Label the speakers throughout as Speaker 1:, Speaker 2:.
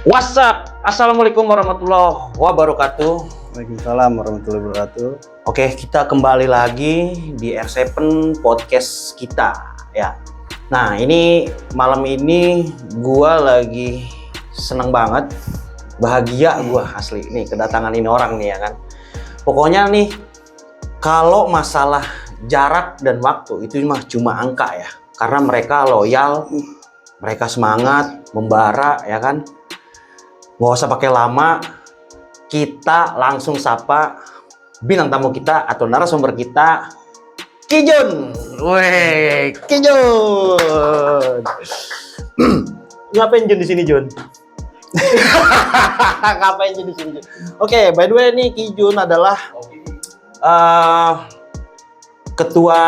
Speaker 1: What's up? Assalamualaikum warahmatullahi wabarakatuh.
Speaker 2: Waalaikumsalam warahmatullahi wabarakatuh.
Speaker 1: Oke, kita kembali lagi di R7 podcast kita ya. Nah, ini malam ini gua lagi seneng banget, bahagia gua asli nih kedatangan ini orang nih ya kan. Pokoknya nih kalau masalah jarak dan waktu itu mah cuma angka ya. Karena mereka loyal, mereka semangat, membara ya kan. Nggak usah pakai lama, kita langsung sapa bintang tamu kita atau narasumber kita, Kijun. Weh, Kijun. Ngapain Jun di sini, Jun? Ngapain Jun di sini, Jun? Oke, by the way nih Kijun adalah ketua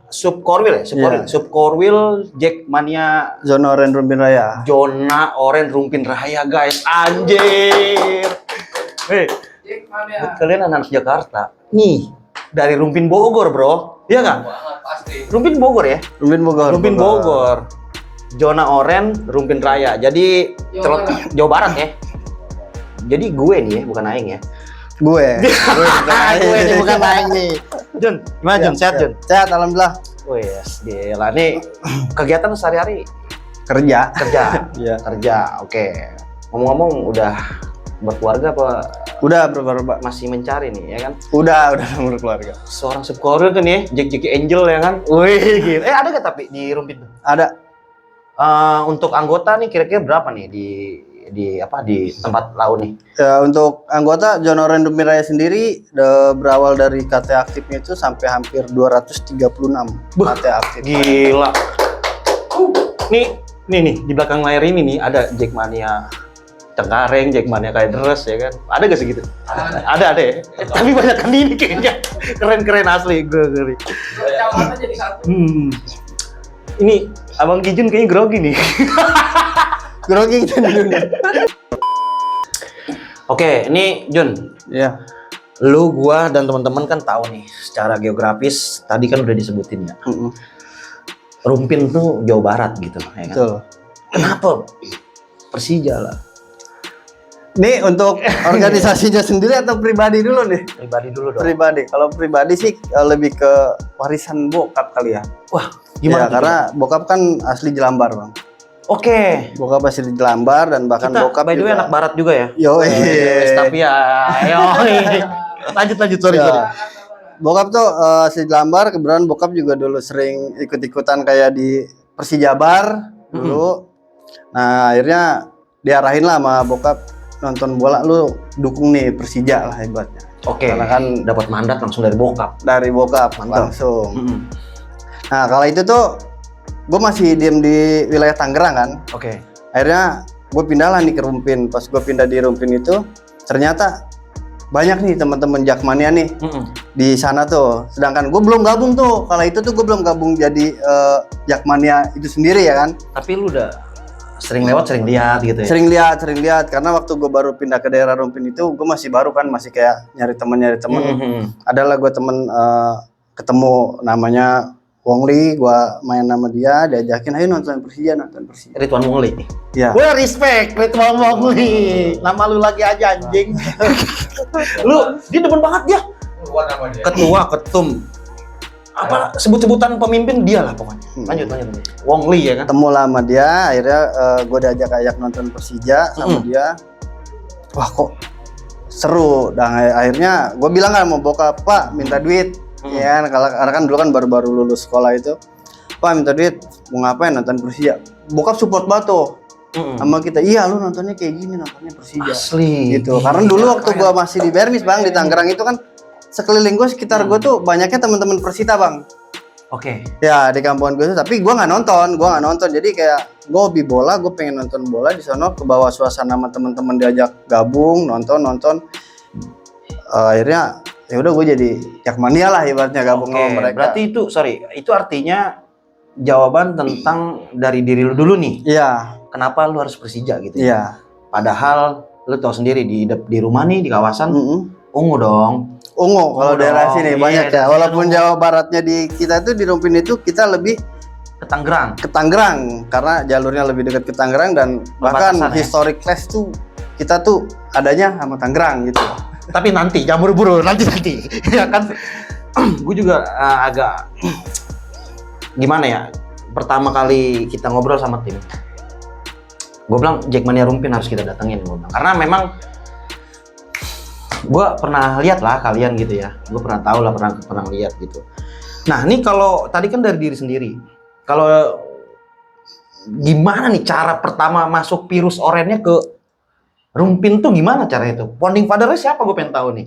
Speaker 1: Subkorwil Jackmania
Speaker 2: Zona Oren Rumpin Raya.
Speaker 1: Zona Oren Rumpin Raya, guys. Anjir. Hei, kalian anak Jakarta. Nih, dari Rumpin Bogor, bro. Iya nggak? Rumpin Bogor ya? Rumpin Bogor. Zona Oren Rumpin Raya. Jadi Jawa Barat ya. Jadi gue nih ya, bukan aing ya.
Speaker 2: Gue
Speaker 1: Gue nih bukan aing nih. Jun, gimana Jun? Sehat Jun?
Speaker 2: Sehat, alhamdulillah.
Speaker 1: Wes, gila nih. Kegiatan sehari-hari
Speaker 2: Kerja. Iya.
Speaker 1: Kerja. Oke. Ngomong-ngomong udah berkeluarga apa
Speaker 2: Udah berapa?
Speaker 1: masih mencari nih ya kan?
Speaker 2: Udah berkeluarga.
Speaker 1: Seorang subkorwil kan ya, Jack Angel ya kan? Wih, gitu. Ada gak tapi di Rumpin?
Speaker 2: Ada.
Speaker 1: Untuk anggota nih kira-kira berapa nih di tempat lau nih?
Speaker 2: Ya, untuk anggota Zona Oren Rumpin Raya sendiri berawal dari KT aktifnya itu sampai hampir 236 KT aktif.
Speaker 1: Gila. Nih di belakang layar ini nih ada Jackmania Cengkareng, Jackmania Kaideres ya kan? Ada gak segitu? Ada ya. Tapi banyak kan ini kayaknya. Keren asli, gue ngeri.
Speaker 3: Jadi satu.
Speaker 1: Ini Abang Kijun kayaknya grogi nih.
Speaker 2: Grogi kita dulu nih.
Speaker 1: Oke, ini Jun.
Speaker 2: Iya.
Speaker 1: Lu, gua, dan teman-teman kan tahu nih secara geografis tadi kan udah disebutin ya. Rumpin tuh Jawa Barat gitu ya kan.
Speaker 2: Betul.
Speaker 1: Kenapa Persija lah?
Speaker 2: Ini untuk organisasinya sendiri atau pribadi dulu nih?
Speaker 1: Pribadi dulu dong.
Speaker 2: Pribadi. Kalau pribadi sih lebih ke warisan bokap kali ya.
Speaker 1: Wah, gimana?
Speaker 2: Ya, karena bokap kan asli Jelambar, Bang.
Speaker 1: Oke.
Speaker 2: Bokap asli Jelambar dan bahkan
Speaker 1: Kita
Speaker 2: bokap
Speaker 1: by the way anak barat juga ya. Tapi ya, lanjut sorry.
Speaker 2: Bokap tuh asli Jelambar, kebetulan bokap juga dulu sering ikut-ikutan kayak di Persijabar dulu. Nah, akhirnya diarahin lah sama bokap, nonton bola lu dukung nih Persija lah hebatnya.
Speaker 1: Oke. Karena kan dapat mandat langsung dari bokap.
Speaker 2: Dari bokap
Speaker 1: Mantap.
Speaker 2: langsung. Nah, kalau itu tuh gue masih diem di wilayah Tangerang kan.
Speaker 1: Oke.
Speaker 2: Akhirnya gue pindah lah nih ke Rumpin. Pas gue pindah di Rumpin itu ternyata banyak nih teman-teman Jackmania nih di sana tuh. Sedangkan gue belum gabung tuh. Kalau itu tuh gue belum gabung jadi Jackmania itu sendiri ya kan.
Speaker 1: Tapi lu udah sering lewat, sering lihat gitu ya.
Speaker 2: Sering lihat karena waktu gue baru pindah ke daerah Rumpin itu gue masih baru kan, masih kayak nyari temen. Adalah gue temen ketemu namanya Wongli, gua main nama dia, diajakin ayo nonton Persija.
Speaker 1: Ridwan Wongli.
Speaker 2: Iya.
Speaker 1: Gue respect Ridwan Wongli. Nama lu lagi aja anjing. Lu dia demen banget dia. Ketua, ketum. Apa sebut-sebutan pemimpin dia lah pokoknya. Lanjut. Wongli ya kan.
Speaker 2: Ketemu lah sama dia, akhirnya gua diajak nonton Persija sama dia. Wah kok seru. Dan akhirnya gua bilang kan sama bokap, Pak minta duit. Ya, karena kan dulu kan baru-baru lulus sekolah itu, Pak minta duit, mau ngapain nonton Persija? Bokap support banget tuh sama kita. Iya, lu nontonnya kayak gini, nontonnya Persija.
Speaker 1: Asli.
Speaker 2: Gitu. Karena dulu waktu gua masih di Bermis, Bang, di Tangerang itu kan sekeliling gua, sekitar gua tuh banyaknya teman-teman Persita, Bang.
Speaker 1: Oke.
Speaker 2: Ya, di kampung gua tuh, tapi gua nggak nonton. Jadi kayak gua hobi bola, gua pengen nonton bola di sono, ke bawah suasana sama teman-teman, diajak gabung, nonton. Akhirnya ya udah gue jadi Jackmania lah ibaratnya, gabung sama mereka.
Speaker 1: Berarti itu artinya jawaban tentang dari diri lu dulu nih.
Speaker 2: Iya.
Speaker 1: Kenapa lu harus Persija gitu?
Speaker 2: Iya.
Speaker 1: Padahal lu tahu sendiri di rumah nih di kawasan ungu dong.
Speaker 2: Ungu kalau daerah sini banyak ya.
Speaker 1: daerah
Speaker 2: Walaupun
Speaker 1: ungu.
Speaker 2: Jawa Baratnya di kita tuh di Rumpin itu kita lebih
Speaker 1: Tangerang.
Speaker 2: ke Tangerang karena jalurnya lebih dekat ke Tangerang dan bahkan
Speaker 1: Perbatasan, ya?
Speaker 2: historic class tuh kita tuh adanya sama Tangerang gitu.
Speaker 1: Tapi nanti jangan buru-buru, nanti ya kan. Gue juga agak gimana ya, pertama kali kita ngobrol sama tim, gue bilang Jackmania Rumpin harus kita datengin, gua bilang. Karena memang gue pernah lihat lah kalian gitu ya, gue pernah tahu lah, pernah lihat gitu. Nah ini kalau tadi kan dari diri sendiri, kalau gimana nih cara pertama masuk virus orennya ke Rumpin tuh gimana caranya tuh? Founding father-nya siapa, gue pengen tahu nih.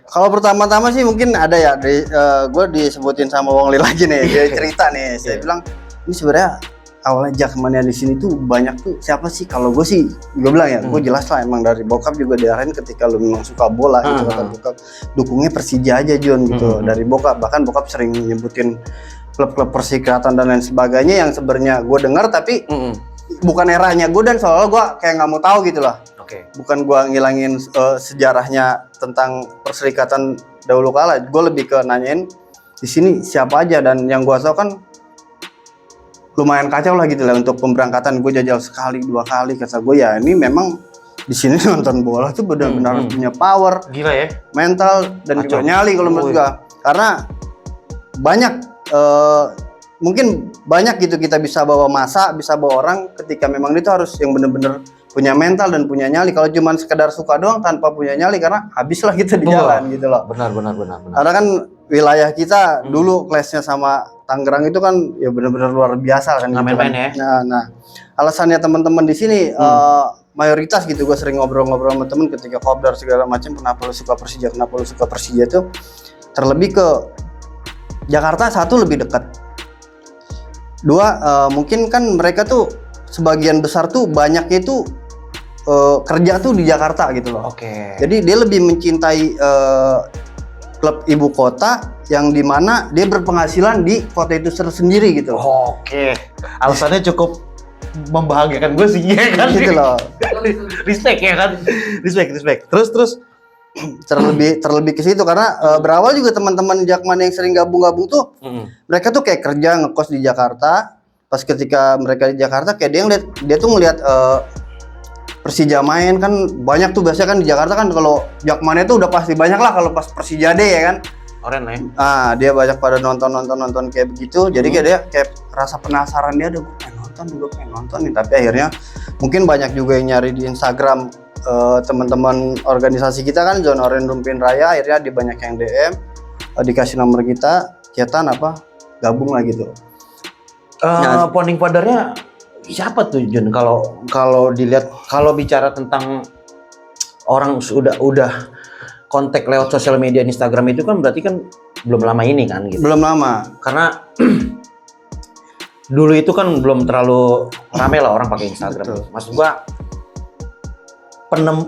Speaker 2: Kalau pertama-tama sih mungkin ada ya, gue disebutin sama Wong Li lagi nih, dia cerita nih, saya bilang ini sebenarnya awalnya Jackmania di sini tuh banyak tuh siapa sih? Kalau gue sih, gue bilang ya, gue jelas lah emang dari bokap juga diarahin ketika lu memang suka bola gitu, kata bokap dukungnya Persija aja John gitu, dari bokap, bahkan bokap sering nyebutin klub-klub persikatan dan lain sebagainya yang sebenarnya gue dengar tapi bukan eranya gue dan soalnya gue kayak nggak mau tahu gitu lah.
Speaker 1: Oke.
Speaker 2: Bukan gue ngilangin sejarahnya tentang perserikatan dahulu kala, gue lebih ke nanyain di sini siapa aja, dan yang gue tahu kan lumayan kacau lah gitu lah untuk pemberangkatan. Gue jajal sekali 2 kali, kata gue ya ini memang di sini nonton bola tuh benar-benar punya power,
Speaker 1: Gila ya.
Speaker 2: mental dan juga nyali kalau menurut gue, karena banyak mungkin banyak gitu kita bisa bawa masa, bisa bawa orang ketika memang itu harus yang bener-bener punya mental dan punya nyali. Kalau cuman sekedar suka doang tanpa punya nyali, karena habislah kita di jalan gitu loh.
Speaker 1: Benar.
Speaker 2: Karena kan wilayah kita dulu kelasnya sama Tangerang itu kan ya benar-benar luar biasa kan.
Speaker 1: Nggak
Speaker 2: gitu
Speaker 1: main-main
Speaker 2: kan. Nah, alasannya teman-teman di sini mayoritas gitu, gue sering ngobrol-ngobrol sama temen ketika kopdar segala macam, kenapa lu suka Persija, itu terlebih ke Jakarta, satu lebih dekat, dua mungkin kan mereka tuh sebagian besar tuh banyaknya itu kerja tuh di Jakarta gitu loh.
Speaker 1: Oke.
Speaker 2: Jadi dia lebih mencintai klub ibu kota yang dimana dia berpenghasilan di kota itu sendiri gitu loh.
Speaker 1: Oke. Alasannya cukup membahagiakan gue sih ya kan.
Speaker 2: Gitu loh.
Speaker 1: Respect ya kan. Respect. Terus
Speaker 2: terlebih ke situ karena berawal juga teman-teman Jackmania yang sering gabung tuh mereka tuh kayak kerja ngekos di Jakarta. Pas ketika mereka di Jakarta kayak dia tuh ngelihat Persija main kan banyak tuh, biasanya kan di Jakarta kan kalau Jackmania tuh udah pasti banyak lah kalau pas Persija deh ya kan.
Speaker 1: Oren ya.
Speaker 2: Dia banyak pada nonton kayak begitu. Jadi kayak dia kayak rasa penasaran, dia gue pengen nonton nih. Tapi akhirnya mungkin banyak juga yang nyari di Instagram teman-teman organisasi kita kan, Zona Oren Rumpin Raya, akhirnya di banyak yang DM, dikasih nomor kita, chatan apa, gabung lah gitu.
Speaker 1: Founding father-nya siapa tuh Jun? Kalau dilihat, kalau bicara tentang orang udah kontak lewat sosial media Instagram itu kan berarti kan belum lama ini kan gitu.
Speaker 2: Belum lama.
Speaker 1: Karena dulu itu kan belum terlalu rame lah orang pakai Instagram.
Speaker 2: Betul.
Speaker 1: Maksud gua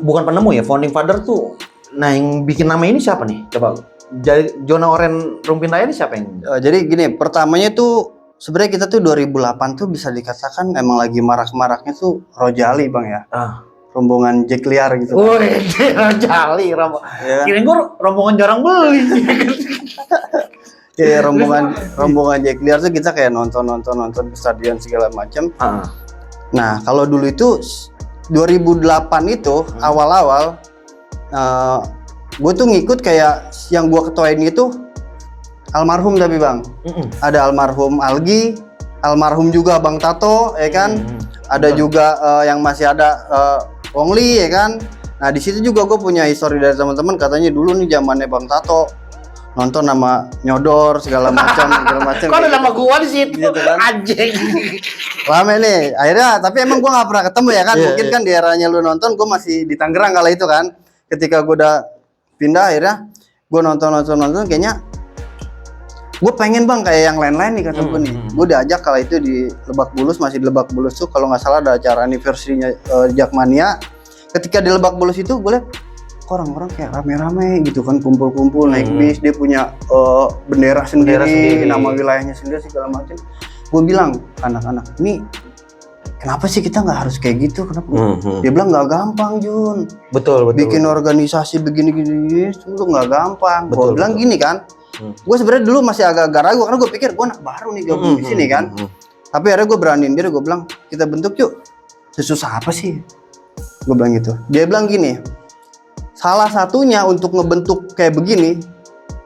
Speaker 1: bukan penemu ya, founding father tuh. Nah, yang bikin nama ini siapa nih? Coba. Jadi Zona Oren Rumpin Raya ini siapa yang?
Speaker 2: Jadi gini, pertamanya tuh sebenarnya kita tuh 2008 tuh bisa dikatakan emang lagi marak-maraknya tuh Rojali Bang ya. Rombongan Jack Liar gitu.
Speaker 1: Wih, Rojali rombongan.
Speaker 2: Ya.
Speaker 1: Kirain gua rombongan jarang beli.
Speaker 2: Kayak rombongan Jack Liar tuh kita kayak nonton di stadion segala macam. Nah, kalau dulu itu 2008 itu awal-awal gue tuh ngikut kayak yang gue ketuain itu almarhum tapi Bang. Ada almarhum Algi, almarhum juga Bang Tato ya kan. Ada juga yang masih ada Wong Li ya kan. Nah, di situ juga gue punya histori dari teman-teman, katanya dulu nih zamannya Bang Tato nonton nama nyodor segala macam.
Speaker 1: Kok ada nama gua di situ?
Speaker 2: Gitu kan.
Speaker 1: Anjing.
Speaker 2: Rame nih. Akhirnya tapi emang gua nggak pernah ketemu ya kan. Mungkin kan di eranya lu nonton, gua masih di Tangerang kala itu kan. Ketika gua udah pindah akhirnya gua nonton kayaknya gua pengen Bang kayak yang lain-lain nih, kata gua nih. Gua diajak kala itu di Lebak Bulus, masih di Lebak Bulus tuh kalau nggak salah ada acara anniversary-nya Jackmania. Ketika di Lebak Bulus itu gue liat orang-orang kayak rame-rame gitu kan, kumpul-kumpul naik bis, dia punya bendera sendiri, nama wilayahnya sendiri segala macam. Gue bilang anak-anak ini kenapa sih kita nggak harus kayak gitu, kenapa? Dia bilang nggak gampang Jun.
Speaker 1: Betul.
Speaker 2: Bikin organisasi begini-gini itu nggak gampang. Gue bilang gini kan, Gue sebenarnya dulu masih agak-agak ragu karena gue pikir gue anak baru nih gabung di sini kan. Tapi akhirnya gue beraniin diri, gue bilang kita bentuk yuk. Sesusah apa sih? Gue bilang gitu. Dia bilang gini, salah satunya untuk ngebentuk kayak begini,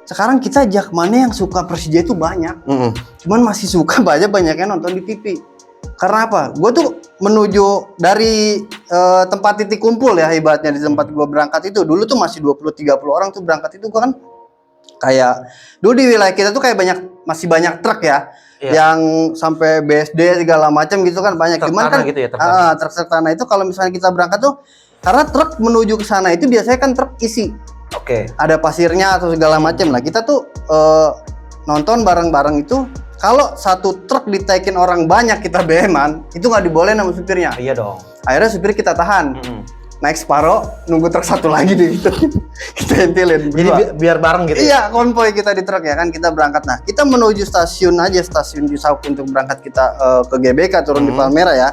Speaker 2: sekarang kita jakmania yang suka Persija itu banyak. Cuman masih suka banyaknya nonton di TV. Karena apa? Gue tuh menuju dari tempat titik kumpul ya, ibaratnya di tempat gue berangkat itu. Dulu tuh masih 20-30 orang tuh berangkat itu. Gue kan kayak dulu di wilayah kita tuh kayak masih banyak truk ya. Yang sampai BSD segala macam gitu kan banyak.
Speaker 1: Truk
Speaker 2: Cuman
Speaker 1: tanah
Speaker 2: kan
Speaker 1: gitu ya,
Speaker 2: truk tanah itu kalau misalnya kita berangkat tuh, karena truk menuju ke sana itu biasanya kan truk isi.
Speaker 1: Oke.
Speaker 2: Ada pasirnya atau segala macam lah. Kita tuh nonton bareng-bareng itu. Kalau satu truk ditaikin orang banyak kita BM-an, itu nggak dibolehin sama supirnya.
Speaker 1: Iya dong.
Speaker 2: Akhirnya supir kita tahan. Naik separoh, nunggu truk satu lagi di itu. Kita intilin.
Speaker 1: Jadi biar bareng gitu.
Speaker 2: Iya, konvoy kita di truk ya kan, kita berangkat. Nah, kita menuju stasiun Cisauk untuk berangkat kita ke GBK turun di Palmera ya.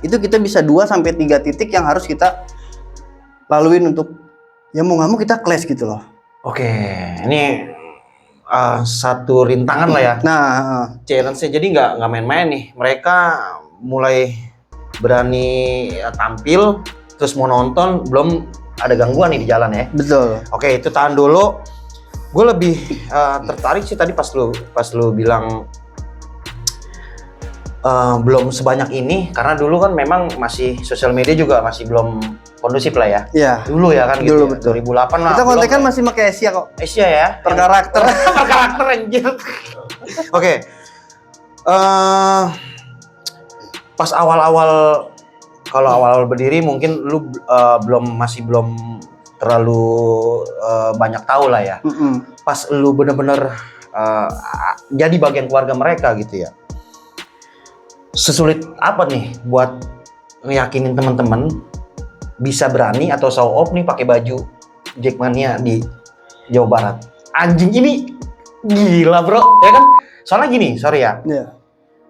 Speaker 2: Itu kita bisa 2-3 titik yang harus kita laluin untuk ya mau nggak mau kita clash gitu loh.
Speaker 1: Oke, ini satu rintangan lah ya.
Speaker 2: Nah,
Speaker 1: challenge-nya jadi nggak main-main nih. Mereka mulai berani tampil, terus mau nonton, belum ada gangguan nih di jalan ya.
Speaker 2: betul.
Speaker 1: Oke, itu tahan dulu. Gue lebih tertarik sih tadi pas lu bilang belum sebanyak ini, karena dulu kan memang masih sosial media juga masih belum kondusif lah ya.
Speaker 2: Iya.
Speaker 1: Dulu ya kan gitu.
Speaker 2: Dulu,
Speaker 1: Ya.
Speaker 2: betul.
Speaker 1: 2008 lah.
Speaker 2: Kita kontekan
Speaker 1: belum,
Speaker 2: masih pakai Asia kok.
Speaker 1: Asia ya.
Speaker 2: Per karakter.
Speaker 1: Per karakter anjir. Oke. Pas awal-awal, kalau awal-awal berdiri mungkin lu masih belum terlalu banyak tahu lah ya. Pas lu bener-bener jadi bagian keluarga mereka gitu ya. Sesulit apa nih buat ngeyakinin teman-teman bisa berani atau show off nih pakai baju Jackmania di Jawa Barat? Anjing ini gila bro, ya kan? Soalnya gini, sorry ya.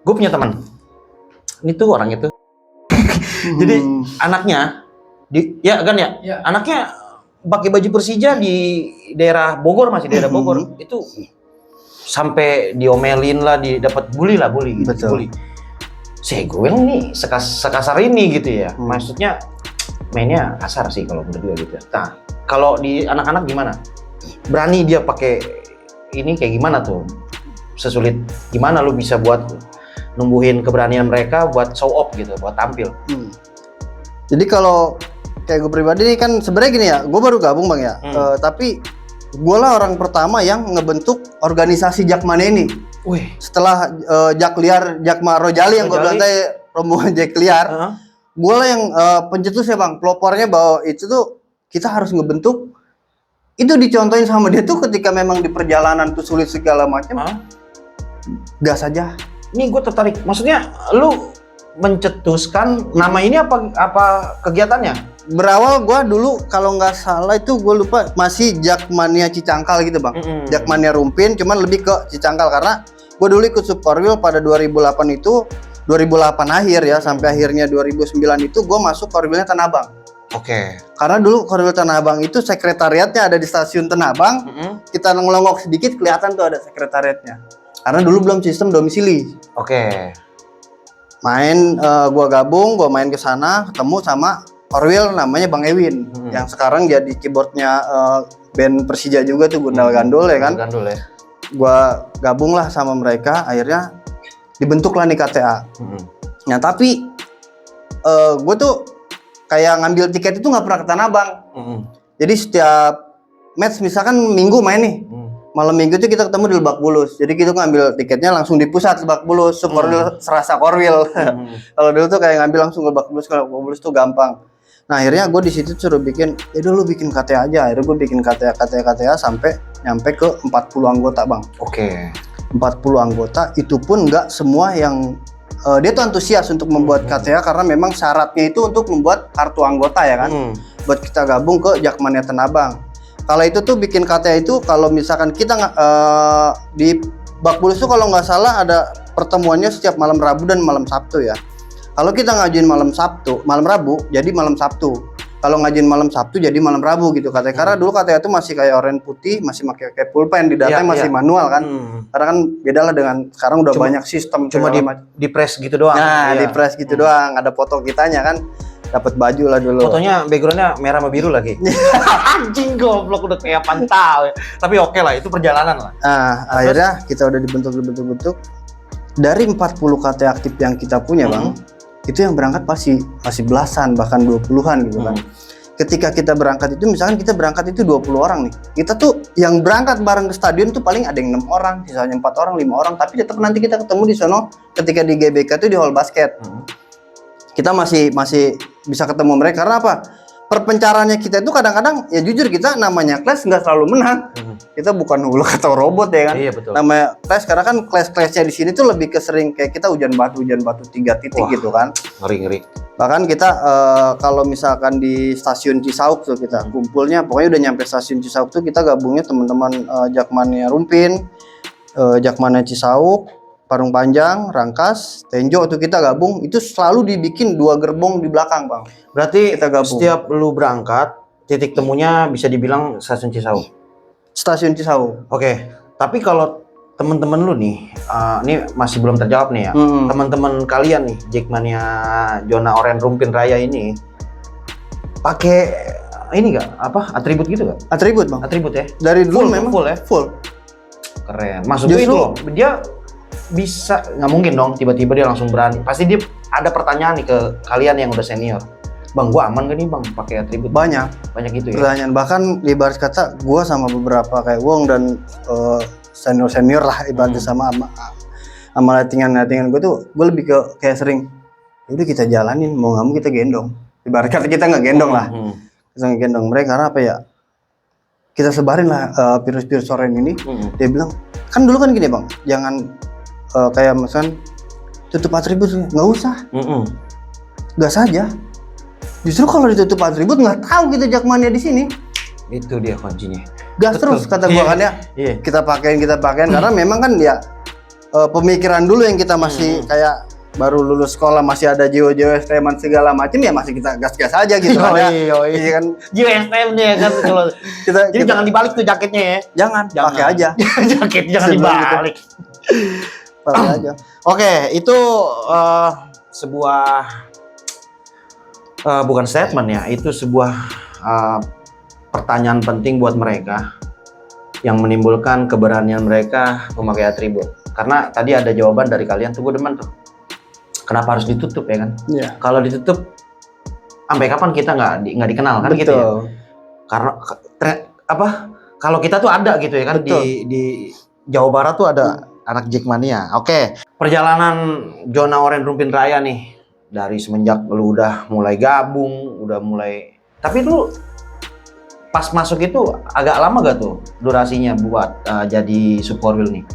Speaker 1: Gue punya teman. Ini tuh orang itu. Jadi anaknya ya kan ya? Anaknya pakai baju Persija di daerah Bogor, masih daerah Bogor. Itu sampai diomelin lah, dapat bully gitu.
Speaker 2: Betul.
Speaker 1: Bully. Saya gue bilang nih sekasar ini gitu ya. Maksudnya mainnya kasar sih kalau menurut gue gitu. Nah, kalau di anak-anak gimana? Berani dia pakai ini kayak gimana tuh? Sesulit gimana lu bisa buat numbuhin keberanian mereka buat show off gitu, buat tampil?
Speaker 2: Jadi kalau kayak gue pribadi nih kan sebenarnya gini ya, gue baru gabung bang ya. Tapi gue lah orang pertama yang ngebentuk organisasi Jakmania ini.
Speaker 1: Wih.
Speaker 2: Setelah Jakma Rojali yang gue bilang tadi rombongan Jack Liar, gue lah yang pencetusnya bang, pelopornya bahwa itu tuh kita harus ngebentuk. Itu dicontohin sama dia tuh ketika memang di perjalanan tuh sulit segala macam, gas aja.
Speaker 1: Ini gue tertarik, maksudnya lu mencetuskan nama ini apa kegiatannya?
Speaker 2: Berawal gue dulu kalau nggak salah itu gue lupa masih Jakmania Cicangkal gitu bang. Jakmania Rumpin cuman lebih ke Cicangkal karena gue dulu ikut Superwheel pada 2008 itu 2008 akhir ya sampai akhirnya 2009 itu gue masuk Korwilnya Tanah Abang.
Speaker 1: Oke.
Speaker 2: Karena dulu Korwil Tanah Abang itu sekretariatnya ada di stasiun Tanah Abang. Kita ngelongok sedikit kelihatan tuh ada sekretariatnya. Karena dulu belum sistem domisili.
Speaker 1: Oke.
Speaker 2: Main gue gabung, gue main ke sana ketemu sama Korwil namanya Bang Ewin yang sekarang jadi keyboardnya band Persija juga tuh Gundal Gandul ya kan.
Speaker 1: Gandul ya.
Speaker 2: Gua gabung lah sama mereka, akhirnya dibentuklah nih KTA. Nah tapi gue tuh kayak ngambil tiket itu nggak pernah ke Tanah Abang. Jadi setiap match misalkan minggu main nih, malam minggu tuh kita ketemu di Lebak Bulus. Jadi kita ngambil tiketnya langsung di pusat Lebak Bulus, Superwheel serasa Korwil. Kalau dulu tuh kayak ngambil langsung ke Lebak Bulus, kalau Lebak Bulus tuh gampang. Nah akhirnya gue di situ suruh bikin, ya dulu bikin KTA aja. Akhirnya gue bikin KTA sampai nyampe ke 40 anggota bang.
Speaker 1: Oke.
Speaker 2: 40 anggota itu pun nggak semua yang dia tuh antusias untuk membuat KTA karena memang syaratnya itu untuk membuat kartu anggota ya kan. Buat kita gabung ke Jakmania Tanah Abang. Kalau itu tuh bikin KTA itu kalau misalkan kita di Bak Bulus tuh kalau nggak salah ada pertemuannya setiap malam Rabu dan malam Sabtu ya. Kalau kita ngajuin malam Rabu, jadi malam Sabtu. kalau ngajuin malam Sabtu jadi malam Rabu gitu katanya. Karena dulu katanya tuh masih kayak oranye putih, masih pakai kayak pulpen, di data masih manual kan. Karena kan beda lah dengan sekarang udah banyak sistem.
Speaker 1: Cuma di press gitu doang.
Speaker 2: Nah, di press gitu doang, ada foto kitanya kan. Dapat baju lah dulu.
Speaker 1: Fotonya backgroundnya merah sama biru lagi. Anjing goblok udah kayak pantau ya. Tapi oke lah, itu perjalanan lah.
Speaker 2: Nah, akhirnya kita udah dibentuk. Dari 40 KT aktif yang kita punya, Bang, itu yang berangkat masih belasan, bahkan 20-an gitu kan. Ketika kita berangkat itu, misalkan kita berangkat itu 20 orang nih. Kita tuh yang berangkat bareng ke stadion tuh paling ada yang 6 orang, sisanya 4 orang, 5 orang, tapi tetap nanti kita ketemu di sono ketika di GBK itu di hall basket. Kita masih bisa ketemu mereka karena apa? Perpencarannya kita itu kadang-kadang ya jujur kita namanya kelas nggak selalu menang. Kita bukan hulu atau robot ya kan.
Speaker 1: Iya, betul.
Speaker 2: Namanya kelas karena kan kelas-kelasnya di sini tuh lebih ke sering kayak kita hujan batu 3 titik. Wah, gitu kan.
Speaker 1: Ngeri.
Speaker 2: Bahkan kita kalau misalkan di stasiun Cisauk tuh kita kumpulnya pokoknya udah nyampe stasiun Cisauk tuh kita gabungnya teman-teman Jakmania Rumpin, Jakmania Cisauk, Parung Panjang, Rangkas, Tenjo tuh kita gabung, itu selalu dibikin 2 gerbong di belakang, Bang.
Speaker 1: Berarti
Speaker 2: Kita gabung.
Speaker 1: setiap lu berangkat, titik temunya bisa dibilang stasiun Cisauk.
Speaker 2: Stasiun Cisauk.
Speaker 1: Oke, tapi kalau temen-temen lu nih, ini masih belum terjawab nih ya. Teman-teman kalian nih, Jakmania Zona Oranye Rumpin Raya ini pakai ini nggak apa atribut gitu nggak?
Speaker 2: Atribut, Bang.
Speaker 1: Atribut ya?
Speaker 2: Dari dulu
Speaker 1: Full,
Speaker 2: memang
Speaker 1: full ya?
Speaker 2: Full.
Speaker 1: Keren. Maksud gue itu loh, dia bisa, nggak mungkin dong tiba-tiba dia langsung berani. Pasti dia ada pertanyaan nih ke kalian yang udah senior. Bang, gua aman gak nih bang pakai atribut?
Speaker 2: Banyak
Speaker 1: gitu ya?
Speaker 2: Pertanyaan, bahkan di ibarat kata gua sama beberapa kayak Wong dan senior lah ibaratnya sama lettingan gue tuh, gue lebih ke kayak sering udah kita jalanin, mau nggak mau kita gendong. Ibarat kata kita nggak gendong lah. Kita nggak gendong mereka karena apa ya? Kita sebarin lah virus-virus oranye ini. Dia bilang, kan dulu kan gini bang, jangan kayak misalkan tutup atribut, nggak usah, gas aja. Justru kalau ditutup atribut nggak tahu kita Jakmania di sini.
Speaker 1: Itu dia kuncinya.
Speaker 2: Gas terus kata gua kan ya. Kita pakein karena memang kan ya pemikiran dulu yang kita masih kayak baru lulus sekolah, masih ada jiwa-jiwa STM segala macam ya, masih kita gas-gas aja gitu kan ya. Iya kan.
Speaker 1: Jiwa STM nih ya kan kalau jadi jangan dibalik tuh jaketnya ya.
Speaker 2: Jangan. Pakai aja.
Speaker 1: Jaket jangan dibalik.
Speaker 2: Pakai aja.
Speaker 1: Oke, itu sebuah bukan statement ya, itu sebuah pertanyaan penting buat mereka yang menimbulkan keberanian mereka memakai atribut. Karena tadi ada jawaban dari kalian tuh, gue demen tuh. Kenapa harus ditutup ya kan?
Speaker 2: Iya.
Speaker 1: Kalau ditutup, sampai kapan kita nggak dikenal kan? Betul. Gitu ya? Karena kalau kita tuh ada gitu ya kan. Di Jawa Barat tuh ada anak Jakmania. Oke. Perjalanan Zona Oranye Rumpin Raya nih, dari semenjak lu udah mulai gabung, tapi lu pas masuk itu agak lama gak tuh durasinya buat jadi Subkorwil nih?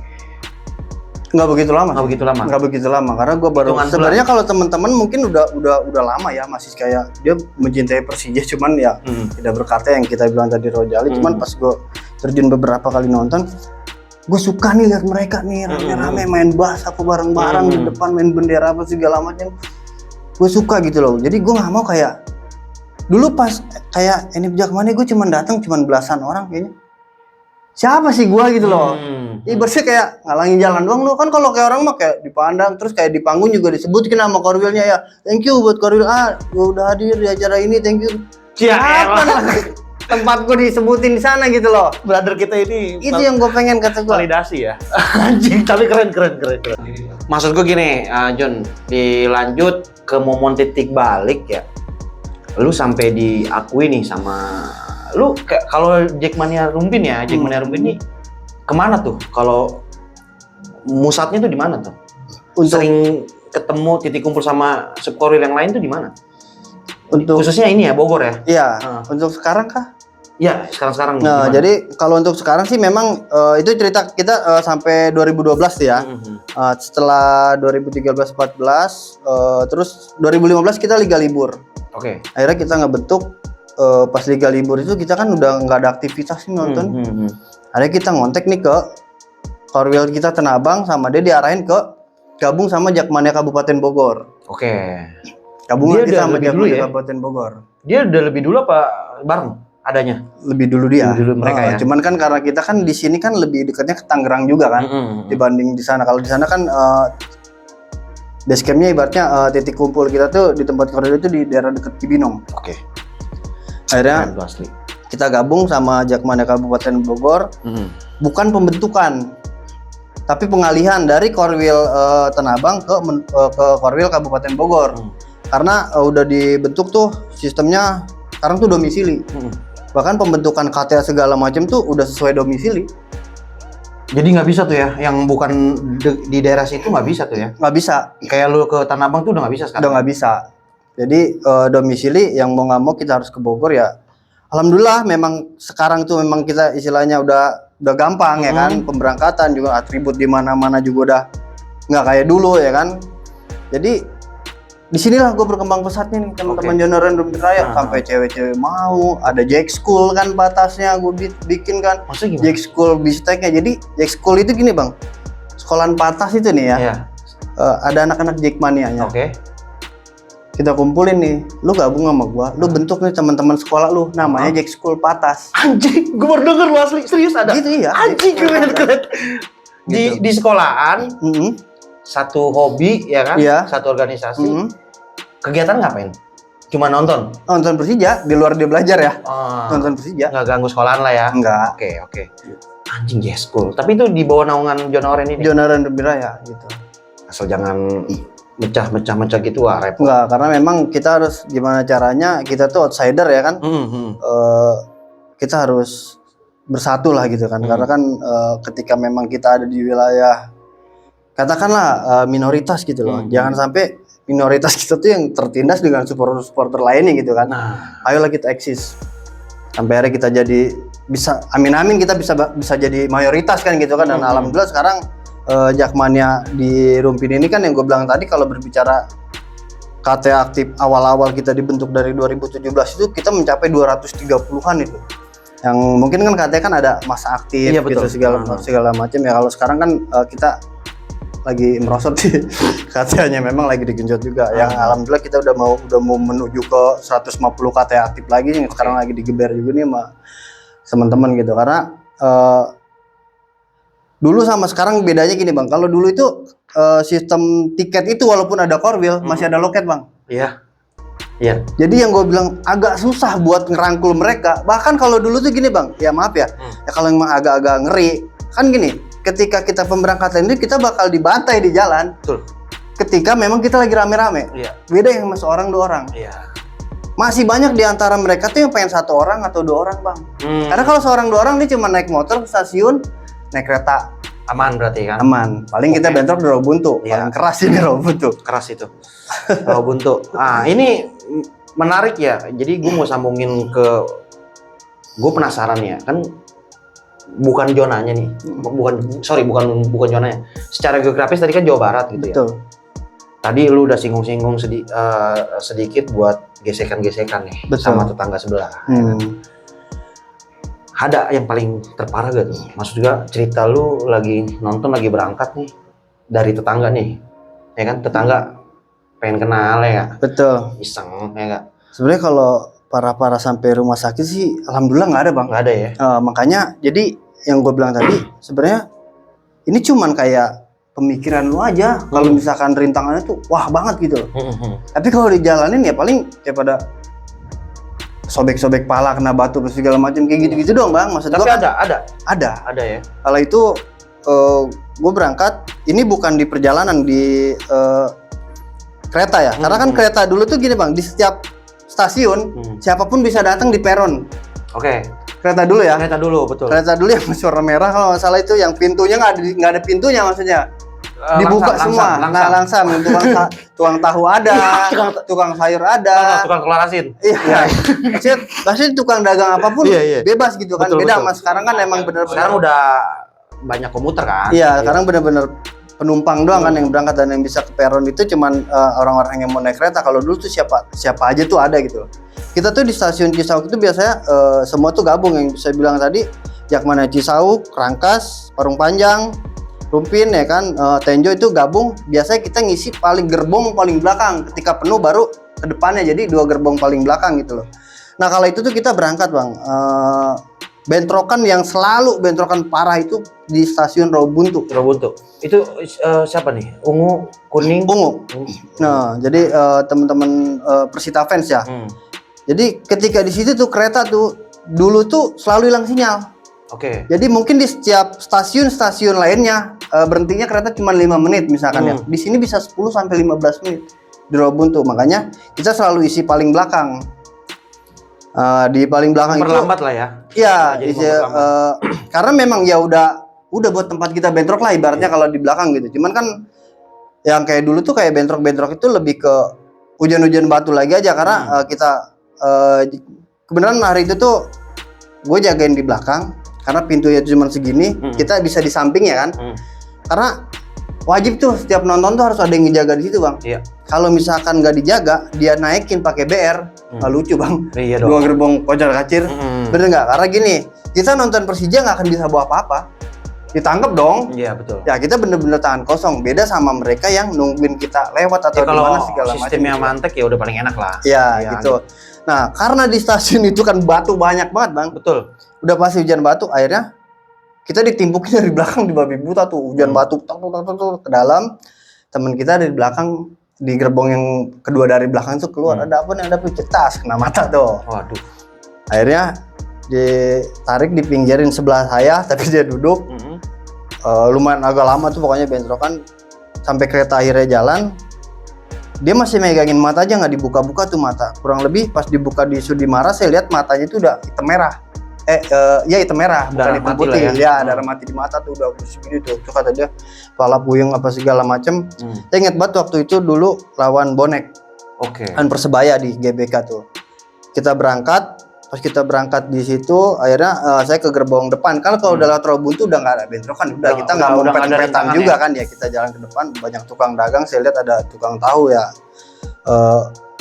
Speaker 2: Nggak begitu lama karena gue baru sebenarnya kalau teman-teman mungkin udah lama ya, masih kayak dia mencintai Persija, cuman ya tidak berkata yang kita bilang tadi Rojali. Cuman pas gue terjun beberapa kali nonton, gue suka nih lihat mereka nih rame-rame main bass aku bareng-bareng di depan, main bendera apa segala macam. Gue suka gitu loh. Jadi gue nggak mau kayak dulu pas kayak ini Jakmania gue datang belasan orang kayaknya. Siapa sih gue gitu loh. Ibaratnya kayak ngalangin jalan doang loh. Kan kalau kayak orang mah kayak dipandang, terus kayak di panggung juga disebutkan nama Korwilnya ya. Thank you buat Korwil gue udah hadir di acara ini, thank you. Siapa tempat gue disebutin di sana gitu loh.
Speaker 1: Brother kita ini
Speaker 2: itu yang gue pengen kata gue.
Speaker 1: Validasi ya. Anjing, tapi keren. Maksud gue gini, John, dilanjut ke momen titik balik ya. Lu sampai diakui nih sama lu kalau Jakmania Rumpin ya, Jakmania Rumpin ini kemana tuh? Kalau musatnya tuh di mana tuh? Sering ketemu titik kumpul sama Subkorwil yang lain tuh di mana? Untuk khususnya ini ya Bogor ya? Iya.
Speaker 2: Untuk sekarang kah?
Speaker 1: Iya, sekarang.
Speaker 2: Nah, jadi kalau untuk sekarang sih memang itu cerita kita sampai 2012 tuh ya. Setelah 2013-14 terus 2015 kita liga libur.
Speaker 1: Oke.
Speaker 2: Akhirnya kita ngebentuk pas liga libur itu kita kan udah nggak ada aktivitas nih nonton. Akhirnya kita ngontek nih ke Korwil kita Tenabang, sama dia diarahin ke gabung sama Jakmania Kabupaten Bogor.
Speaker 1: Oke.
Speaker 2: Gabung kita sama Jakmania Kabupaten Bogor.
Speaker 1: Dia udah lebih dulu apa bareng adanya?
Speaker 2: Lebih dulu dia.
Speaker 1: Lebih dulu mereka ya.
Speaker 2: Cuman kan karena kita kan di sini kan lebih dekatnya ke Tangerang juga kan, dibanding di sana. Kalau di sana kan base campnya ibaratnya titik kumpul kita tuh di tempat koridor itu di daerah dekat Cibinong.
Speaker 1: Oke.
Speaker 2: Akhirnya
Speaker 1: Keren tuh asli.
Speaker 2: kita gabung sama Jakmania Kabupaten Bogor, bukan pembentukan, tapi pengalihan dari Korwil Tanah Abang ke Korwil Kabupaten Bogor. Karena udah dibentuk tuh sistemnya sekarang tuh domisili. Bahkan pembentukan KTA segala macam tuh udah sesuai domisili.
Speaker 1: Jadi nggak bisa tuh ya, yang bukan di daerah situ nggak bisa tuh ya?
Speaker 2: Nggak bisa.
Speaker 1: Kayak lu ke Tanah Abang tuh udah nggak bisa sekarang?
Speaker 2: Udah nggak bisa. Jadi domisili yang mau nggak mau kita harus ke Bogor ya. Alhamdulillah memang sekarang tuh memang kita istilahnya udah gampang ya kan, pemberangkatan juga atribut di mana-mana juga udah nggak kayak dulu ya kan. Jadi disinilah gue berkembang pesatnya nih teman-teman Jonoran Rumput Raya, sampai cewek-cewek mau, ada Jack School kan batasnya gue bikin kan.
Speaker 1: Maksudnya gimana?
Speaker 2: Jack School bisteknya. Jadi Jack School itu gini bang, sekolahan patas itu nih ya.
Speaker 1: Iya.
Speaker 2: Ada anak-anak Jackmania-nya.
Speaker 1: Oke.
Speaker 2: Kita kumpulin nih, lu gabung sama gua, lu bentuk nih teman-teman sekolah lu, namanya Jack School Patas.
Speaker 1: Anjing, gue baru denger lu asli, serius ada?
Speaker 2: Gitu iya.
Speaker 1: Anjing, keren. Di sekolahan, satu hobi ya kan,
Speaker 2: Iya.
Speaker 1: satu organisasi, kegiatan ngapain? Cuma nonton?
Speaker 2: Nonton Persija, di luar dia belajar ya. Nonton Persija.
Speaker 1: Nggak ganggu sekolahan lah ya?
Speaker 2: Enggak.
Speaker 1: Oke. Anjing, Jack School. Tapi itu di bawah naungan Jonoran ini?
Speaker 2: Jonoran Rumput Raya gitu.
Speaker 1: Asal jangan mecah gitu, wah repot.
Speaker 2: Enggak, karena memang kita harus gimana caranya, kita tuh outsider ya kan. Kita harus bersatu lah gitu kan. Karena kan ketika memang kita ada di wilayah katakanlah minoritas gitu loh. Jangan sampai minoritas kita tuh yang tertindas dengan supporter lainnya gitu kan. Ayolah kita eksis. Sampai akhirnya kita jadi bisa amin kita bisa jadi mayoritas kan gitu kan. Dan alhamdulillah sekarang Jakmania di Rumpin ini kan yang gue bilang tadi, kalau berbicara KTA aktif awal-awal kita dibentuk dari 2017 itu kita mencapai 230-an itu. Yang mungkin kan KTA kan ada masa aktif gitu segala macam ya. Kalau sekarang kan kita lagi merosot sih KTA-nya, memang lagi digenjot juga. Yang alhamdulillah kita udah mau menuju ke 150 KTA aktif lagi, yang sekarang lagi digeber juga nih sama teman-teman gitu. Karena dulu sama sekarang bedanya gini bang, kalau dulu itu sistem tiket itu walaupun ada korwil masih ada loket bang.
Speaker 1: Iya.
Speaker 2: Jadi yang gue bilang agak susah buat ngerangkul mereka. Bahkan kalau dulu tuh gini bang, ya maaf ya, ya kalau memang agak-agak ngeri kan gini, ketika kita pemberangkatan ini kita bakal dibantai di jalan.
Speaker 1: Betul.
Speaker 2: Ketika memang kita lagi rame-rame.
Speaker 1: Iya.
Speaker 2: Beda yang sama seorang dua orang.
Speaker 1: Iya.
Speaker 2: Masih banyak di antara mereka tuh yang pengen satu orang atau dua orang bang. Karena kalau seorang dua orang dia cuma naik motor ke stasiun, naik kereta.
Speaker 1: Aman berarti kan?
Speaker 2: Aman. Paling kita bentrok di Rawabuntu. Paling keras ini Rawabuntu.
Speaker 1: Keras itu. Rawabuntu. Ini menarik ya. Jadi gue mau sambungin ke, gue penasaran ya. Kan bukan zonanya nih. Bukan zonanya. Secara geografis tadi kan Jawa Barat gitu.
Speaker 2: Betul.
Speaker 1: Ya. Tadi lu udah singgung-singgung sedikit buat gesekan-gesekan nih.
Speaker 2: Betul.
Speaker 1: Sama tetangga sebelah. Ada yang paling terparah gak tuh? Maksud juga cerita lu lagi nonton, lagi berangkat nih dari tetangga nih, ya kan? Tetangga pengen kenal ya gak?
Speaker 2: Betul.
Speaker 1: Iseng ya gak?
Speaker 2: Sebenarnya kalau parah-parah sampai rumah sakit sih, alhamdulillah nggak ada bang.
Speaker 1: Nggak ada ya?
Speaker 2: Makanya jadi yang gue bilang tadi, sebenarnya ini cuman kayak pemikiran lu aja. Kalau misalkan rintangannya tuh wah banget gitu loh. Tapi kalau dijalanin ya paling kayak pada sobek-sobek pala, kena batu segala macam kayak gitu-gitu doang bang. Maksud
Speaker 1: tapi
Speaker 2: gua ada
Speaker 1: ya.
Speaker 2: Kalau itu gue berangkat ini bukan di perjalanan, di kereta ya. Karena kan kereta dulu tuh gini bang, di setiap stasiun siapapun bisa datang di peron.
Speaker 1: Oke.
Speaker 2: Kereta dulu ya.
Speaker 1: Kereta dulu, betul.
Speaker 2: Kereta dulu yang masih warna merah kalau nggak salah, itu yang pintunya nggak ada pintunya maksudnya. Dibuka semua. Langsam. Tukang tahu ada, tukang sayur ada,
Speaker 1: tukang telur asin.
Speaker 2: Iya. Pasti tukang dagang apapun bebas gitu kan.
Speaker 1: Betul,
Speaker 2: beda
Speaker 1: betul.
Speaker 2: Mas, sekarang kan emang bener-bener.
Speaker 1: Sekarang udah banyak komuter kan.
Speaker 2: Iya, sekarang bener-bener penumpang doang kan yang berangkat, dan yang bisa ke peron itu cuman orang-orang yang mau naik kereta. Kalau dulu tuh siapa aja tuh ada gitu. Kita tuh di stasiun Cisauk itu biasanya semua tuh gabung, yang saya bilang tadi, Jakmania Cisauk, Rangkas, Parung Panjang, Rumpin ya kan, Tenjo itu gabung. Biasanya kita ngisi paling gerbong paling belakang. Ketika penuh baru ke depannya, jadi 2 gerbong paling belakang gitu loh. Nah kalau itu tuh kita berangkat bang, bentrokan yang selalu bentrokan parah itu di stasiun Rawabuntu.
Speaker 1: Itu siapa nih? Ungu, kuning,
Speaker 2: Ungu. Nah jadi teman-teman Persita fans ya. Jadi ketika di situ tuh kereta tuh dulu tuh selalu hilang sinyal.
Speaker 1: Oke.
Speaker 2: Jadi mungkin di setiap stasiun lainnya berhentinya kereta cuma 5 menit misalkan ya. Di sini bisa 10 sampai 15 menit di Rawabuntu. Makanya kita selalu isi paling belakang. Di paling belakang
Speaker 1: Memperlambat lah ya.
Speaker 2: Iya, karena memang ya udah buat tempat kita bentrok lah ibaratnya kalau di belakang gitu. Cuman kan yang kayak dulu tuh kayak bentrok itu lebih ke hujan-hujan batu lagi aja karena kita kebenaran hari itu tuh gue jagain di belakang. Karena pintunya cuma segini, kita bisa di samping ya kan. Karena wajib tuh setiap nonton tuh harus ada yang ngejaga di situ bang.
Speaker 1: Iya.
Speaker 2: Kalau misalkan nggak dijaga, dia naikin pakai BR, nggak lucu bang.
Speaker 1: Iya dong.
Speaker 2: 2 gerbong kocar kacir, bener nggak? Karena gini, kita nonton Persija nggak akan bisa bawa apa-apa. Ditangkep dong.
Speaker 1: Iya betul.
Speaker 2: Ya kita bener-bener tangan kosong. Beda sama mereka yang nungguin kita lewat atau gimana segala macam.
Speaker 1: Sistemnya mantek ya udah paling enak lah.
Speaker 2: Ya gitu. Nah karena di stasiun itu kan batu banyak banget bang.
Speaker 1: Betul.
Speaker 2: Udah pasti hujan batu, akhirnya kita ditimpukin dari belakang di babi buta tuh hujan batu ke dalam. Temen kita dari belakang di gerbong yang kedua dari belakang tuh keluar ada apa nih, ada cetas kena mata tuh.
Speaker 1: Waduh.
Speaker 2: Akhirnya ditarik dipinggirin sebelah saya tapi dia duduk. Lumayan agak lama tuh pokoknya bentrokan sampai kereta akhirnya jalan. Dia masih megangin mata aja, nggak dibuka-buka tuh mata. Kurang lebih pas dibuka di Sudimara saya lihat matanya tuh udah hitam merah. Ya hitam merah, bukan hitam putih. Ya, darah mati di mata tuh udah segini tuh. Tuh kata dia, kepala puyeng apa segala macem. Saya inget banget waktu itu dulu lawan Bonek.
Speaker 1: Oke.
Speaker 2: Kan Persebaya di GBK tuh. Kita berangkat, pas kita berangkat di situ, akhirnya saya ke gerbong depan. Kalau udah lewat Rawabuntu udah nggak ada bentrokan. Udah kita nggak mau pet-petan juga kan ya. Kita jalan ke depan, banyak tukang dagang. Saya lihat ada tukang tahu ya.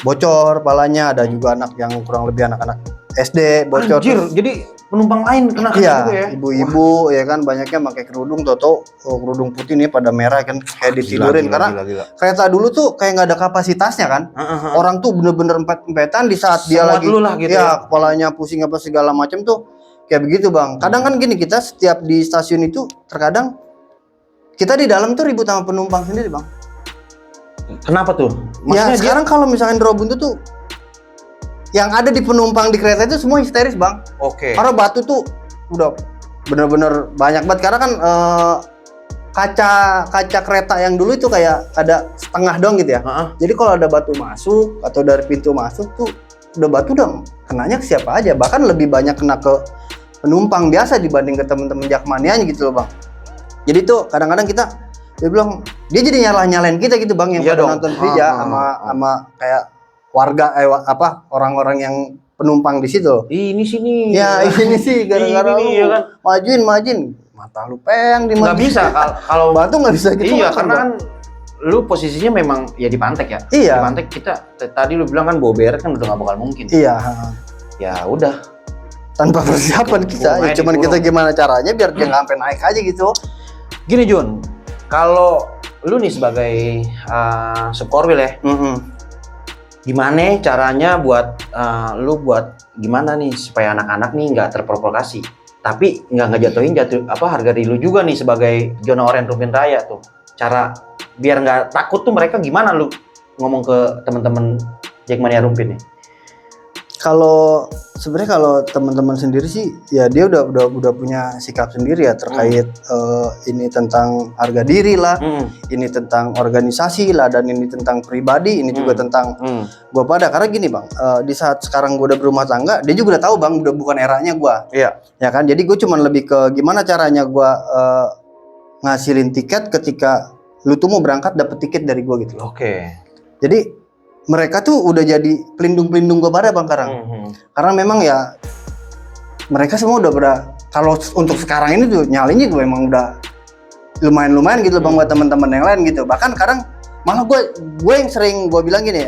Speaker 2: Bocor palanya, ada juga anak yang kurang lebih anak-anak SD bocor.
Speaker 1: Anjir, jadi penumpang lain kena
Speaker 2: iya,
Speaker 1: juga ya.
Speaker 2: Ibu-ibu ya kan banyaknya pakai kerudung, toto kerudung putih nih pada merah kan kayak ditidurin karena kereta dulu tuh kayak nggak ada kapasitasnya kan. Orang tuh bener-bener empet-empetan di saat dia lagi
Speaker 1: gitu
Speaker 2: ya, kepalanya pusing apa segala macam tuh kayak begitu bang. Kadang kan gini, kita setiap di stasiun itu terkadang kita di dalam tuh ribut sama penumpang sendiri bang.
Speaker 1: Kenapa tuh?
Speaker 2: Maksudnya ya sekarang kalau misalkan di Rawabuntu tuh yang ada di penumpang di kereta itu semua histeris bang.
Speaker 1: Oke.
Speaker 2: Karena batu tuh udah bener-bener banyak banget. Karena kan kaca kereta yang dulu itu kayak ada setengah dong gitu ya. Jadi kalau ada batu masuk atau dari pintu masuk tuh batu udah kenanya ke siapa aja. Bahkan lebih banyak kena ke penumpang biasa dibanding ke temen-temen jakmanianya gitu loh bang. Jadi tuh kadang-kadang dia bilang dia jadi nyalain kita gitu bang, yang pada nonton Persija sama kayak warga orang-orang yang penumpang di situ.
Speaker 1: Ini sini.
Speaker 2: Ya ini sih gara-gara lu ya kan? majuin mata lu peyang di
Speaker 1: nggak bisa kalau
Speaker 2: batu nggak bisa gitu.
Speaker 1: Iya karena kan lu posisinya memang ya di Pantek ya.
Speaker 2: Iya.
Speaker 1: Di Pantek kita tadi lu bilang kan bober kan udah nggak bakal mungkin.
Speaker 2: Iya.
Speaker 1: Ya udah.
Speaker 2: Tanpa persiapan kita, ya cuman kita gimana caranya biar dia nggak sampai naik aja gitu.
Speaker 1: Gini Jun, kalau lu nih sebagai Subkorwil ya, gimana caranya buat lu buat gimana nih supaya anak-anak nih nggak terprovokasi, tapi nggak ngejatuhin harga diri lu juga nih sebagai zona oranye Rumpin Raya tuh. Cara biar nggak takut tuh mereka gimana lu ngomong ke teman-teman Jackmania Rumpin nih?
Speaker 2: Kalau sebenarnya kalau teman-teman sendiri sih ya dia udah punya sikap sendiri ya terkait ini tentang harga diri lah, ini tentang organisasi lah, dan ini tentang pribadi, ini juga tentang gua pada. Karena gini bang, di saat sekarang gua udah berumah tangga, dia juga udah tahu bang udah bukan eranya gua. Iya. Ya kan, jadi gue cuman lebih ke gimana caranya gua ngasilin tiket ketika lu tuh mau berangkat dapet tiket dari gua gitu.
Speaker 1: Oke.
Speaker 2: Jadi mereka tuh udah jadi pelindung-pelindung gue pada bang sekarang. Karena memang ya mereka semua udah kalau untuk sekarang ini tuh nyalinya gue emang udah lumayan gitu bang buat teman-teman yang lain gitu. Bahkan kadang malah gue yang sering gue bilang gini,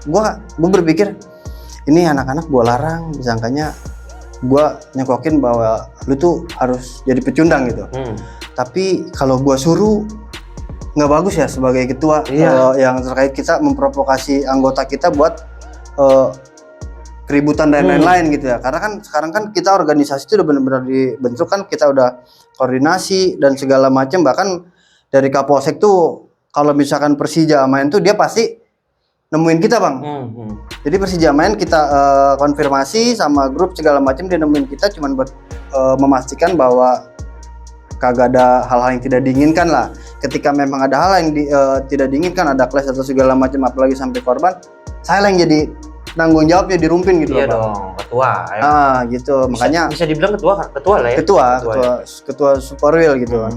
Speaker 2: gue berpikir ini anak-anak gue larang, disangkanya gue nyekokin bahwa lu tuh harus jadi pecundang gitu. Tapi kalau gue suruh nggak bagus ya sebagai ketua yang terkait kita memprovokasi anggota kita buat keributan dan lain-lain gitu ya. Karena kan sekarang kan kita organisasi itu udah benar-benar dibentuk kan, kita udah koordinasi dan segala macam, bahkan dari Kapolsek tuh kalau misalkan Persija main tuh dia pasti nemuin kita bang. Jadi Persija main kita konfirmasi sama grup segala macam, dia nemuin kita cuman buat memastikan bahwa kagak ada hal-hal yang tidak diinginkan lah. Ketika memang ada hal yang tidak diinginkan, ada clash atau segala macam, apalagi sampai korban, saya yang jadi tanggung jawabnya dirumpin gitu.
Speaker 1: Iya
Speaker 2: loh,
Speaker 1: dong, ketua. Ya.
Speaker 2: Gitu. Makanya
Speaker 1: bisa dibilang ketua lah ya.
Speaker 2: Ketua Superwheel gitu kan.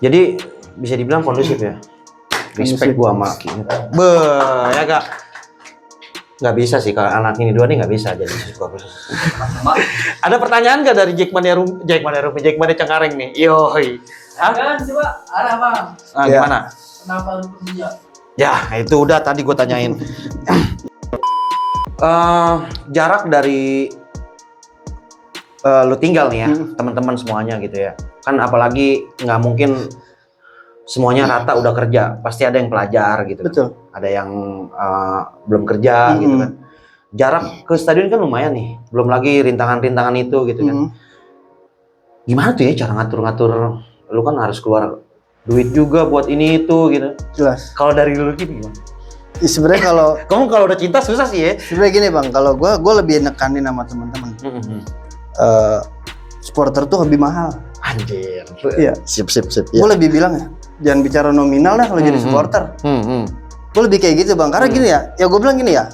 Speaker 1: Jadi bisa dibilang kondusif ya. Respect gua sama Ki. Ya kak. Nggak bisa sih kalau anak ini dua nih nggak bisa jadi ketua khusus. Ada pertanyaan nggak dari Jackmania Cengkareng nih? Yoi.
Speaker 3: Kan coba arah bang.
Speaker 1: Gimana?
Speaker 3: Kenapa lu Persija?
Speaker 1: Ya itu udah tadi gue tanyain. Jarak dari lu tinggal nih ya, teman-teman semuanya gitu ya. Kan apalagi nggak mungkin semuanya rata udah kerja, pasti ada yang pelajar gitu.
Speaker 2: Betul.
Speaker 1: Ada yang belum kerja gitu kan. Jarak ke stadion kan lumayan nih, belum lagi rintangan-rintangan itu gitu kan. Gimana tuh ya cara ngatur-ngatur? Lu kan harus keluar duit juga buat ini itu gitu.
Speaker 2: Jelas.
Speaker 1: Kalau dari dulu gimana?
Speaker 2: Sebenarnya kalau
Speaker 1: kamu kalau udah cinta susah sih ya.
Speaker 2: sebenarnya gini bang, kalau gue lebih nekanin sama teman-teman. Supporter tuh lebih mahal.
Speaker 1: Anjir.
Speaker 2: Iya.
Speaker 1: Sip.
Speaker 2: Gue lebih bilang ya, jangan bicara nominal dah kalau jadi supporter. Gue lebih kayak gitu bang, karena gini ya gue bilang gini ya,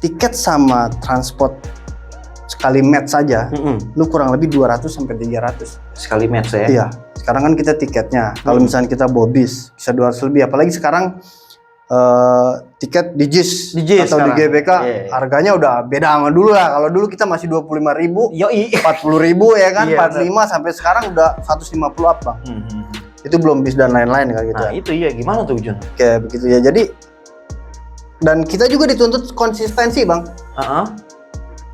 Speaker 2: tiket sama transport sekali match saja, lu kurang lebih 200 sampai 300
Speaker 1: sekali match ya.
Speaker 2: Iya. Sekarang kan kita tiketnya, kalau misalnya kita bobis bisa 200 lebih, apalagi sekarang tiket di JIS atau
Speaker 1: sekarang.
Speaker 2: di GBK harganya udah beda sama dulu lah. Kalau dulu kita masih 25.000, 40.000 ya kan, 45 sampai sekarang udah 150 up bang. Itu belum bis dan lain-lain kan gitu.
Speaker 1: Nah itu iya, gimana tuh Jun?
Speaker 2: Kayak begitu ya. Jadi dan kita juga dituntut konsistensi bang.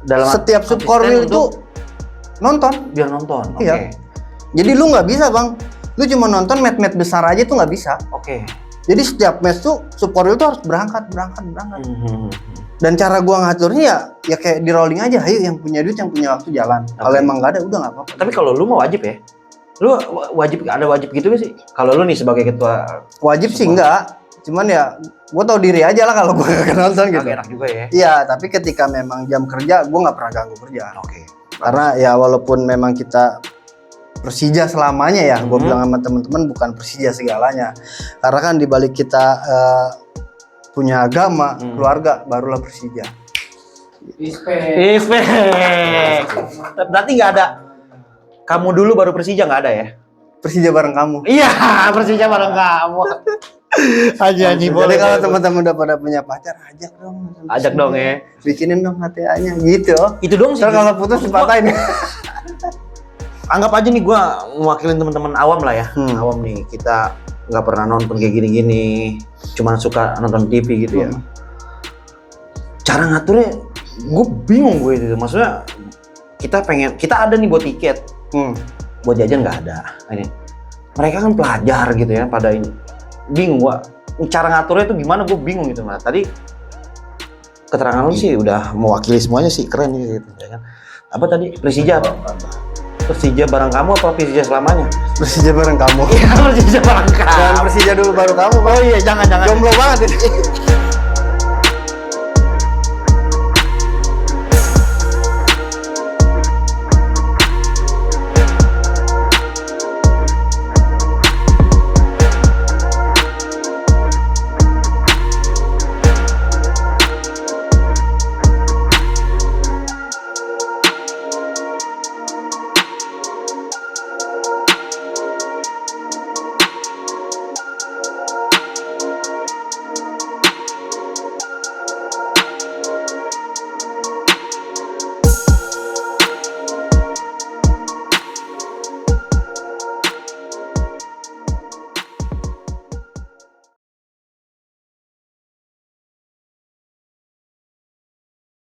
Speaker 1: Dalam
Speaker 2: setiap Superwheel itu nonton.
Speaker 1: Biar nonton.
Speaker 2: Iya. Jadi lu nggak bisa bang, lu cuma nonton match-match besar aja tuh nggak bisa. Jadi setiap match tuh Superwheel tuh harus berangkat. Dan cara gua ngaturnya ya kayak di rolling aja. Ayo yang punya duit, yang punya waktu jalan. Kalau emang nggak ada udah nggak apa-apa.
Speaker 1: Tapi kalau lu mau wajib ya? Lu wajib gitu gak sih? Kalau lu nih sebagai ketua
Speaker 2: wajib sih enggak. Cuman ya gua tahu diri aja lah kalau gua nggak nonton gitu.
Speaker 1: Agak enak juga ya.
Speaker 2: Iya, tapi ketika memang jam kerja gua nggak pernah ganggu kerja. Karena ya walaupun memang kita Persija selamanya ya, gue bilang sama teman-teman bukan Persija segalanya. Karena kan dibalik kita punya agama, keluarga, barulah Persija.
Speaker 3: Respect.
Speaker 1: Berarti nggak ada kamu dulu baru Persija, nggak ada ya?
Speaker 2: Persija bareng kamu.
Speaker 1: Iya, Persija bareng kamu. Aja nih.
Speaker 2: Jadi kalau teman-teman udah pada punya pacar, ajak dong
Speaker 1: ya.
Speaker 2: Bikinin dong HTA-nya gitu.
Speaker 1: Itu dong sih.
Speaker 2: Kalau putus dipatahin.
Speaker 1: Anggap aja nih gue mewakilin teman-teman awam lah ya. Awam nih, kita nggak pernah nonton kayak gini-gini, cuma suka nonton TV gitu ya. Cara ngaturnya gue bingung gue itu. Maksudnya kita ada nih buat tiket, buat jajan nggak ada. Ini mereka kan pelajar gitu ya, pada ini bingung gue. Cara ngaturnya itu gimana, gue bingung gitu. Nah tadi keterangan lu sih udah mewakili semuanya sih, keren gitu ya kan. Apa tadi Persija apa? Persija bareng kamu apa Persija selamanya?
Speaker 2: Persija bareng kamu.
Speaker 1: Iya, Persija bareng kamu.
Speaker 2: Dan Persija dulu baru kamu.
Speaker 1: Oh iya, jangan.
Speaker 2: Jomblo banget ini.